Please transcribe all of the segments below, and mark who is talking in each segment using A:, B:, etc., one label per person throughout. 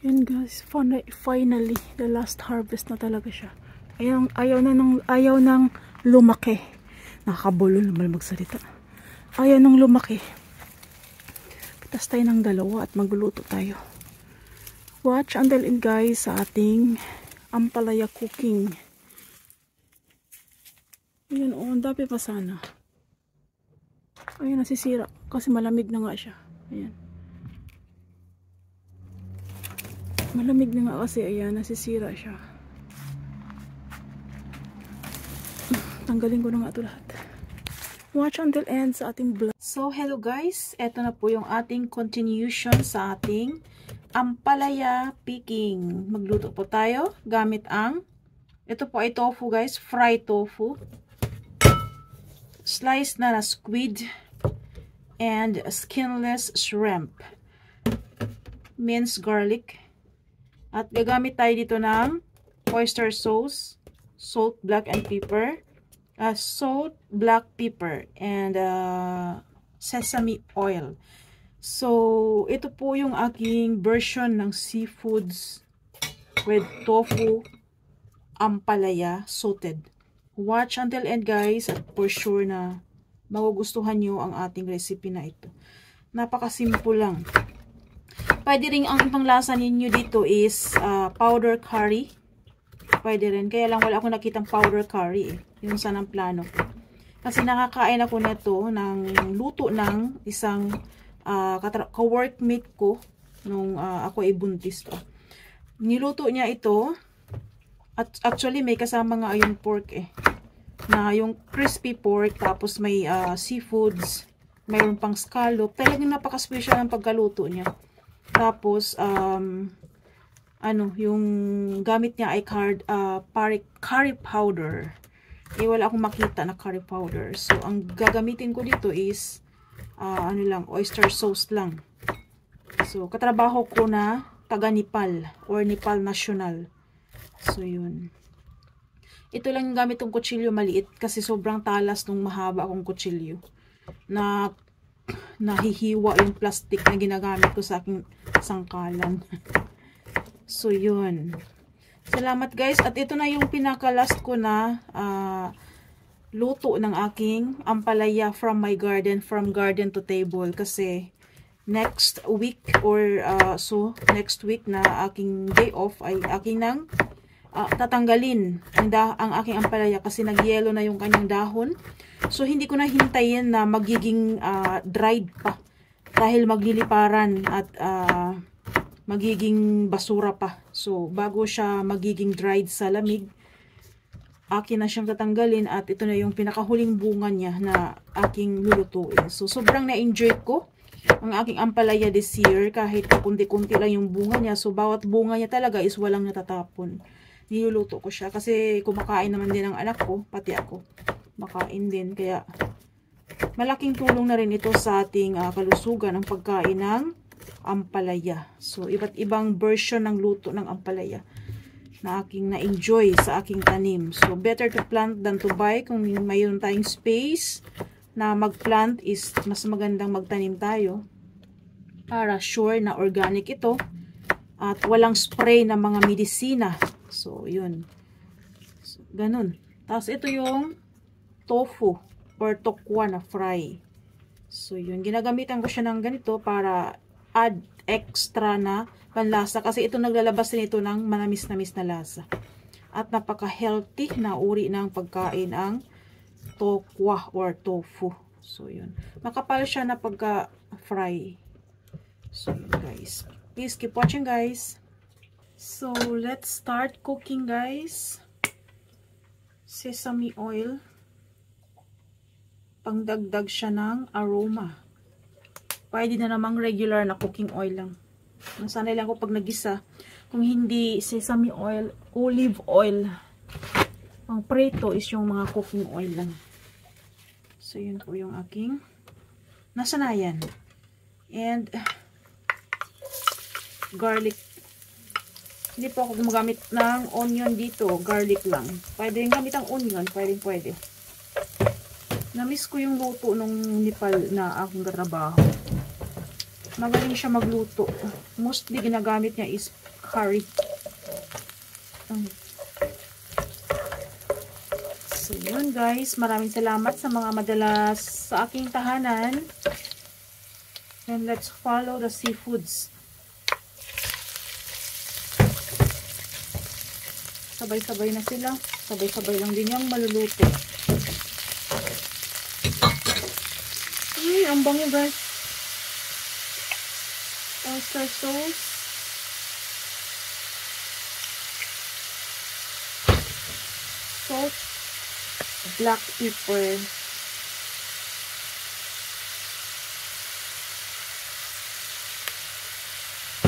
A: Yan guys, finally, the last harvest na talaga siya. Ayaw nang lumaki. Nakakabulol naman magsalita. Ayaw nang lumaki. Pitas tayo ng dalawa at magluluto tayo. Watch until end guys sa ating ampalaya cooking. Ayan o, ang dami pa sana. Ayan, nasisira. Kasi malamig na nga siya. Ayan. Malamig na nga kasi, ayan, nasisira siya. Tanggalin ko na nga ito lahat. Watch until end sa ating vlog. So, hello guys. Ito na po yung ating continuation sa ating ampalaya picking. Magluto po tayo gamit ang, ito po ay tofu guys, fried tofu. Slice na squid and skinless shrimp. Minced garlic. At gagamit tayo dito ng oyster sauce, salt, black and pepper, salt, black pepper, and sesame oil. So, ito po yung aking version ng seafoods with tofu ampalaya sauteed. Watch until end guys at for sure na magugustuhan nyo ang ating recipe na ito. Napakasimple lang. Pwede rin ang panglasa ninyo dito is powder curry. Pwede rin. Kaya lang wala akong nakitang powder curry eh. Yung sanang plano ko. Kasi nakakain ako nito ng luto ng isang ka-workmate ko nung ako ay buntis pa. Niluto niya ito. At actually may kasama nga yung pork eh. Na yung crispy pork tapos may seafoods, mayroon pang scallop. Talagang napaka-special ang pagkaluto niya. Tapos yung gamit niya ay curry powder. Eh wala akong makita na curry powder. So ang gagamitin ko dito is oyster sauce lang. So katrabaho ko na taga Nepal or Nepal National. So, yun. Ito lang yung gamit ng kutsilyo maliit kasi sobrang talas nung mahaba akong kutsilyo. Na nahihiwa yung plastic na ginagamit ko sa aking sangkalan. So, yun. Salamat guys. At ito na yung pinaka-last ko na luto ng aking ampalaya from my garden, from garden to table. Kasi next week or next week na aking day off ay aking nang tatanggalin ang aking ampalaya kasi nagyelo na yung kanyang dahon. So, hindi ko na hintayin na magiging dried pa. Dahil magliliparan at magiging basura pa. So, bago siya magiging dried sa lamig, akin na siyang tatanggalin at ito na yung pinakahuling bunga niya na aking lulutuin. So, sobrang na-enjoy ko ang aking ampalaya this year kahit kunti-kunti lang yung bunga niya. So, bawat bunga niya talaga is walang natatapon. Niluluto ko siya kasi kumakain naman din ang anak ko, pati ako makain din, kaya malaking tulong na rin ito sa ating kalusugan ang pagkain ng ampalaya. So iba't ibang version ng luto ng ampalaya na aking na-enjoy sa aking tanim. So better to plant than to buy. Kung mayroon tayong space na mag-plant is mas magandang magtanim tayo para sure na organic ito at walang spray na mga medisina. So, yun. So, ganun. Tapos, ito yung tofu or tokwa na fry. So, yun. Ginagamitan ko siya ng ganito para add extra na panlasa. Kasi ito naglalabas din ito ng manamis-namis na lasa. At napaka-healthy na uri ng pagkain ang tokwa or tofu. So, yun. Makapal siya na pagka-fry. So, yun guys. Please keep watching guys. So, let's start cooking guys. Sesame oil. Pangdagdag siya ng aroma. Pwede na namang regular na cooking oil lang. Nasanay lang ako pag nagisa. Kung hindi sesame oil, olive oil. Ang preto is yung mga cooking oil lang. So, yun po yung aking nasanayan. And garlic. Hindi po ako gumagamit ng onion dito. Garlic lang. Pwede rin gamit ang onion. Pwede. Namiss ko yung luto nung Nepal na akong katrabaho. Magaling siya magluto. Mostly ginagamit niya is curry. So, yun guys. Maraming salamat sa mga madalas sa aking tahanan. And let's follow the seafoods. Sabay-sabay na sila. Sabay-sabay lang din yung maluluto. Ay, ang bango guys. Oyster sauce. Salt. Black pepper.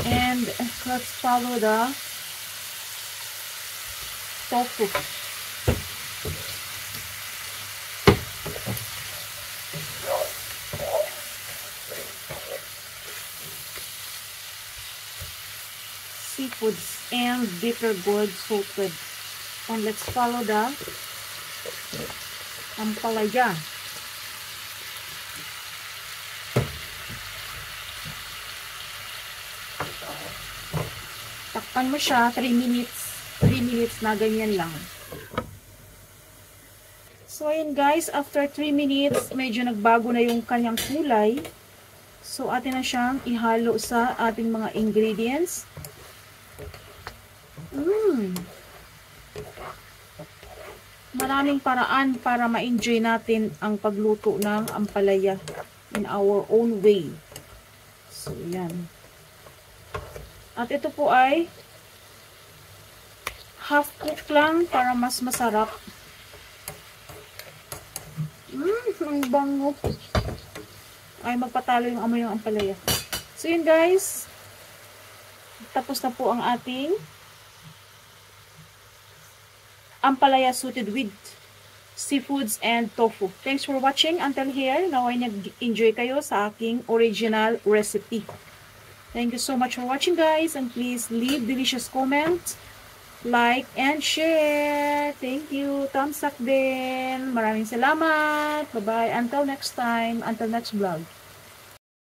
A: And let's follow the tofu. Seafoods and bitter gourd salted. And let's follow the ampalaya. Takpan mo siya 3 minutes. 3 minutes na ganyan lang. So ayun guys, after 3 minutes, medyo nagbago na yung kanyang kulay. So atin na siyang ihalo sa ating mga ingredients. Maraming paraan para ma-enjoy natin ang pagluto ng ampalaya in our own way. So, yan. At ito po ay half cook lang para mas masarap. Ang bango. Ay, magpatalo yung amoy ng ampalaya. So, yun guys. Tapos na po ang ating ampalaya suited with seafoods and tofu. Thanks for watching until here. Now ay nag-enjoy kayo sa aking original recipe. Thank you so much for watching guys, and please leave delicious comments, like, and share. Thank you. Thumbs up din. Maraming salamat. Bye-bye. Until next time. Until next vlog.